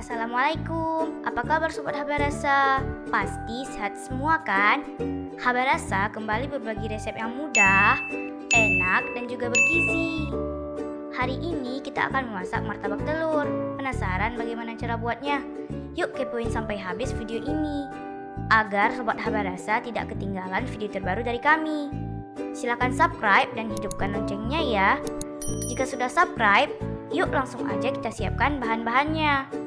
Assalamualaikum, apa kabar Sobat Habarasa? Pasti sehat semua kan? Habarasa kembali berbagi resep yang mudah, enak, dan juga bergizi. Hari ini kita akan memasak martabak telur. Penasaran bagaimana cara buatnya? Yuk kepoin sampai habis video ini, agar Sobat Habarasa tidak ketinggalan video terbaru dari kami. Silahkan subscribe dan hidupkan loncengnya ya. Jika sudah subscribe, yuk langsung aja kita siapkan bahan-bahannya.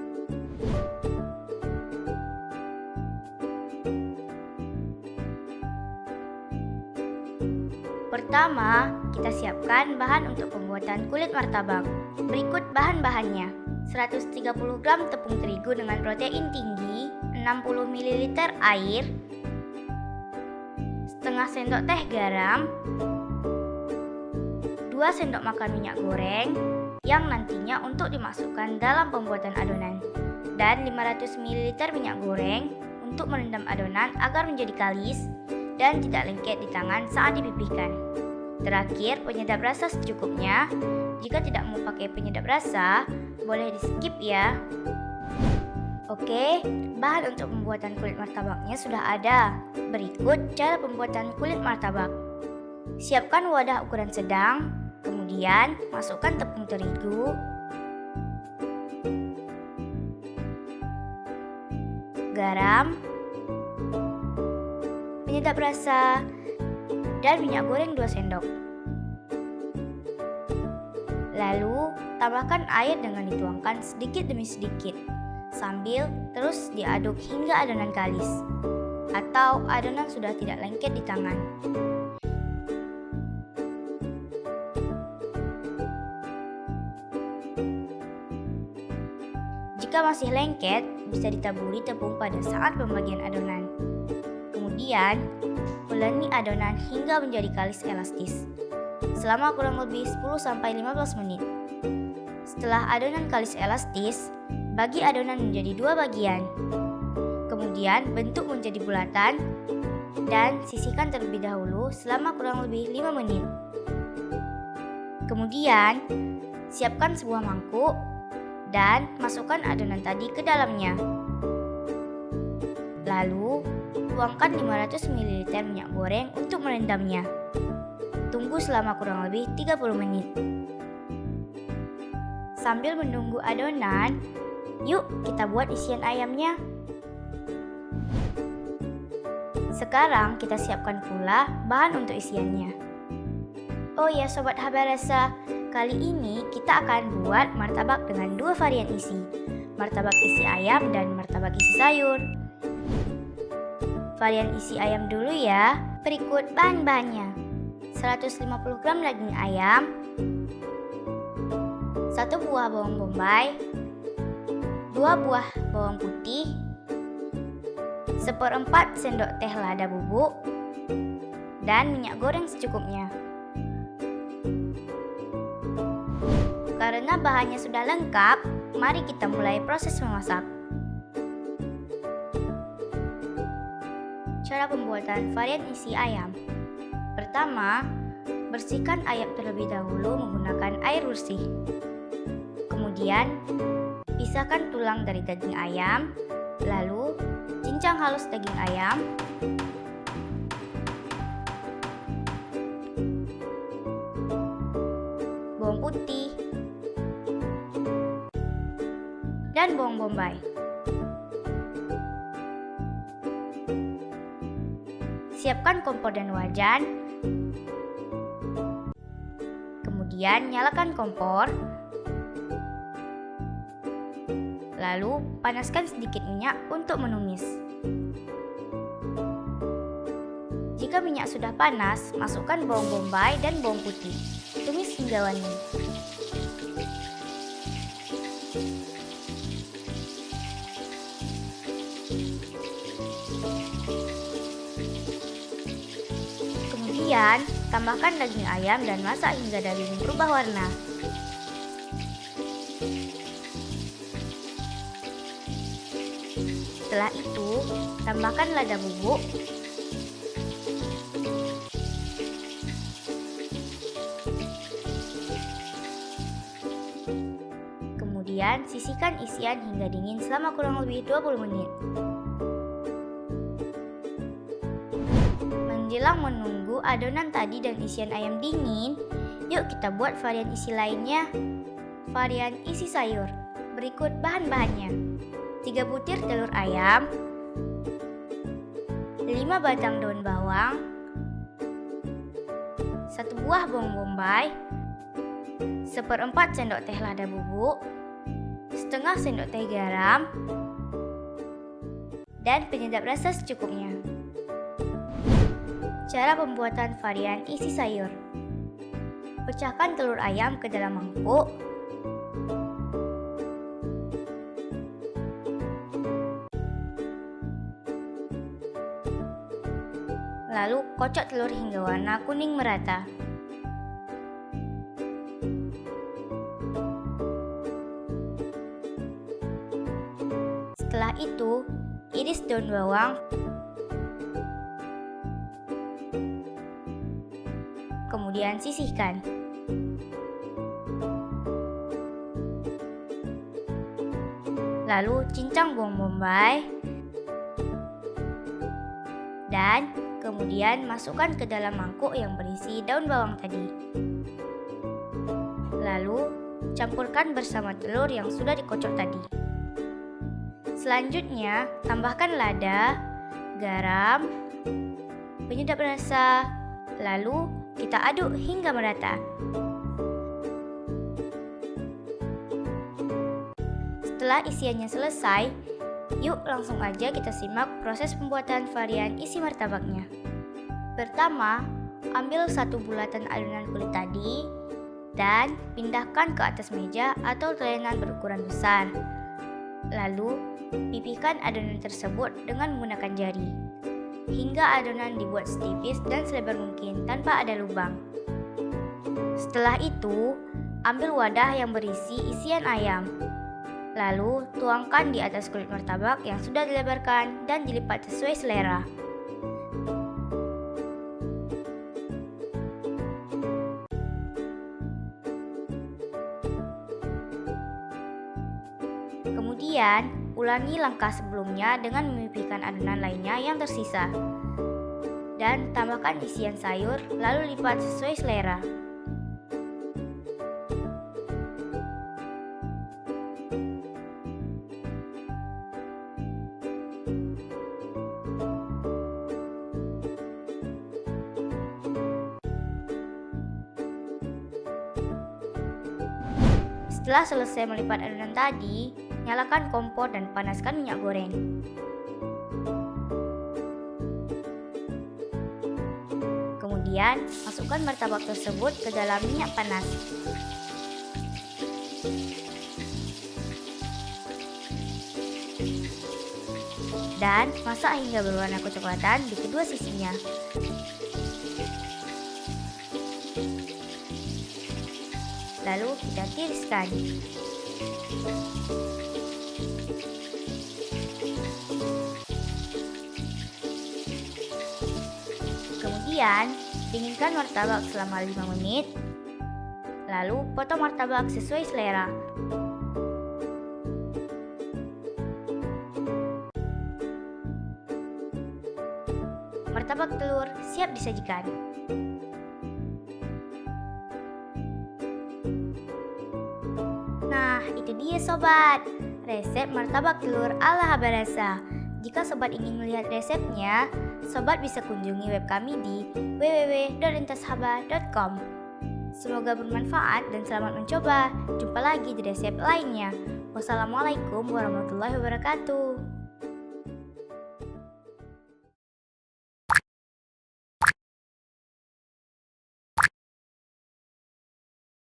Pertama, kita siapkan bahan untuk pembuatan kulit martabak. Berikut bahan-bahannya. 130 gram tepung terigu dengan protein tinggi, 60 ml air, setengah sendok teh garam, 2 sendok makan minyak goreng yang nantinya untuk dimasukkan dalam pembuatan adonan, dan 500 ml minyak goreng untuk merendam adonan agar menjadi kalis dan tidak lengket di tangan saat dipipihkan. Terakhir, penyedap rasa secukupnya. Jika tidak mau pakai penyedap rasa, boleh di skip ya. Oke, bahan untuk pembuatan kulit martabaknya sudah ada. Berikut cara pembuatan kulit martabak. Siapkan wadah ukuran sedang, kemudian masukkan tepung terigu, garam, penyedap rasa, dan minyak goreng 2 sendok. Lalu, tambahkan air dengan dituangkan sedikit demi sedikit, sambil terus diaduk hingga adonan kalis, atau adonan sudah tidak lengket di tangan. Jika masih lengket, bisa ditaburi tepung pada saat pembagian adonan. Kemudian, uleni adonan hingga menjadi kalis elastis selama kurang lebih 10-15 menit. Setelah adonan kalis elastis, bagi adonan menjadi 2 bagian. Kemudian bentuk menjadi bulatan dan sisihkan terlebih dahulu selama kurang lebih 5 menit. Kemudian, siapkan sebuah mangkuk dan masukkan adonan tadi ke dalamnya. Lalu, tuangkan 500 ml minyak goreng untuk merendamnya. Tunggu selama kurang lebih 30 menit. Sambil menunggu adonan, yuk kita buat isian ayamnya. Sekarang kita siapkan pula bahan untuk isiannya. Oh ya Sobat Habarasa, kali ini kita akan buat martabak dengan 2 varian isi. Martabak isi ayam dan martabak isi sayur. Varian isi ayam dulu ya. Berikut bahan-bahannya. 150 gram daging ayam, 1 buah bawang bombay, 2 buah bawang putih, 1/4 sendok teh lada bubuk, dan minyak goreng secukupnya. Karena bahannya sudah lengkap, mari kita mulai proses memasak. Cara pembuatan varian isi ayam. Pertama, bersihkan ayam terlebih dahulu menggunakan air bersih. Kemudian, pisahkan tulang dari daging ayam, lalu cincang halus daging ayam, bawang putih, dan bawang bombay. Siapkan kompor dan wajan. Kemudian nyalakan kompor. Lalu panaskan sedikit minyak untuk menumis. Jika minyak sudah panas, masukkan bawang bombay dan bawang putih. Tumis hingga wangi. Kemudian, tambahkan daging ayam dan masak hingga daging berubah warna. Setelah itu, tambahkan lada bubuk, kemudian sisihkan isian hingga dingin selama kurang lebih 20 menit. Menjelang menunggu adonan tadi dan isian ayam dingin, yuk kita buat varian isi lainnya, varian isi sayur. Berikut bahan-bahannya: 3 butir telur ayam, 5 batang daun bawang, 1 buah bawang bombay, 1/4 sendok teh lada bubuk, setengah sendok teh garam, dan penyedap rasa secukupnya. Cara pembuatan varian isi sayur: pecahkan telur ayam ke dalam mangkuk. Lalu kocok telur hingga warna kuning merata. Setelah itu, iris daun bawang, kemudian sisihkan. Lalu cincang bawang bombay dan kemudian masukkan ke dalam mangkuk yang berisi daun bawang tadi. Lalu campurkan bersama telur yang sudah dikocok tadi. Selanjutnya, tambahkan lada, garam, penyedap rasa, lalu kita aduk hingga merata. Setelah isiannya selesai, yuk langsung aja kita simak proses pembuatan varian isi martabaknya. Pertama, ambil 1 bulatan adonan kulit tadi dan pindahkan ke atas meja atau talenan berukuran besar. Lalu, pipihkan adonan tersebut dengan menggunakan jari, hingga adonan dibuat setipis dan selebar mungkin tanpa ada lubang. Setelah itu, ambil wadah yang berisi isian ayam. Lalu, tuangkan di atas kulit martabak yang sudah dilebarkan dan dilipat sesuai selera. Kemudian, ulangi langkah sebelumnya dengan memipihkan adonan lainnya yang tersisa. Dan tambahkan isian sayur, lalu lipat sesuai selera. Setelah selesai melipat adonan tadi, nyalakan kompor dan panaskan minyak goreng. Kemudian, masukkan martabak tersebut ke dalam minyak panas. Dan masak hingga berwarna kecoklatan di kedua sisinya. Lalu kita tiriskan. Kemudian, dinginkan martabak selama 5 menit. Lalu, potong martabak sesuai selera. Martabak telur siap disajikan. Nah, itu dia sobat, resep martabak telur ala Habarasa. Jika sobat ingin melihat resepnya, sobat bisa kunjungi web kami di www.lintashaba.com. Semoga bermanfaat dan selamat mencoba. Jumpa lagi di resep lainnya. Wassalamualaikum warahmatullahi wabarakatuh.